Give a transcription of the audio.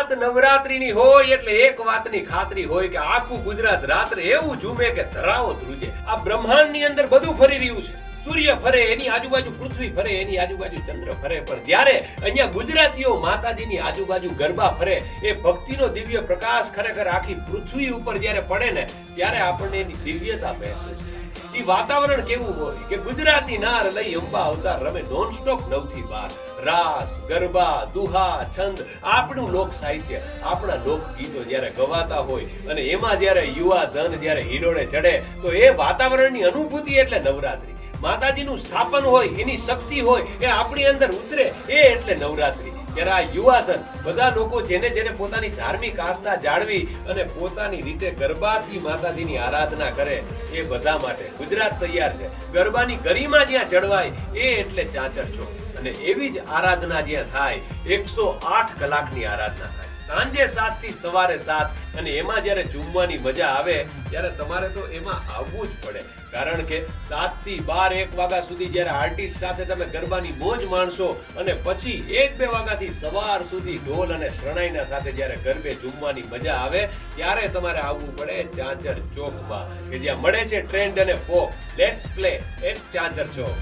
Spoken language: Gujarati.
વાત નવરાત્રીની હોય એટલે એક વાતની ખાતરી હોય કે આખું ગુજરાત રાત્રે એવું ઝૂમે કે ધરાવો ધ્રુજે. આ બ્રહ્માંડની અંદર બધું ફરી રહ્યું છે. સૂર્ય ફરે, એની આજુબાજુ પૃથ્વી ફરે, એની આજુબાજુ ચંદ્ર ફરે, પણ જ્યારે અહીંયા ગુજરાતીઓ માતાજીની આજુબાજુ ગરબા ફરે, એ ભક્તિનો દિવ્ય પ્રકાશ ખરેખર આખી પૃથ્વી ઉપર જ્યારે પડે ને, ત્યારે આપણને એની દિવ્યતા મહેસૂસ થાય. એ વાતાવરણ કેવું હોય કે ગુજરાતી નાર લઈ અંબા અવતાર રમે નોનસ્ટોપ 9 થી 12. રાસ, ગરબા, દુહા, છંદ, આપણું લોક સાહિત્ય, આપણા લોકગીતો જ્યારે ગવાતા હોય અને એમાં જ્યારે યુવા ધન જ્યારે હિલોળે ચડે, તો એ વાતાવરણની અનુભૂતિ એટલે નવરાત્રી. માતાજીનું સ્થાપન હોય, એની શક્તિ હોય, એ આપણી અંદર ઉતરે, એ એટલે નવરાત્રી. ત્યારે આ યુવાધન બધા લોકો જેને પોતાની ધાર્મિક આસ્થા જાળવી અને પોતાની રીતે ગરબાથી માતાજીની આરાધના કરે, એ બધા માટે ગુજરાત તૈયાર છે. ગરબાની ગરિમા જ્યાં જળવાય, એ એટલે ચાચર ચોક. અને એવી જ આરાધના જ્યાં થાય, 108 કલાકની આરાધના થાય, સાંજે 7 થી સવારે 7. અને એમાં જ્યારે ઝૂમવાની મજા આવે, ત્યારે તમારે તો એમાં આવવું જ પડે. કારણ કે 7 થી 12 1 વાગ્યા સુધી જ્યારે આર્ટિસ્ટ સાથે તમે ગરબાની મોજ માણશો અને પછી 1-2 વાગ્યાથી સવાર સુધી ઢોલ અને શરણાઈના સાથે જ્યારે ગરબે ઝૂમવાની મજા આવે, ત્યારે તમારે આવવું પડે ચાંચર ચોકમાં, કે જ્યાં મળે છે ટ્રેન્ડ અને folk. Let's play at Chanchar Chowk.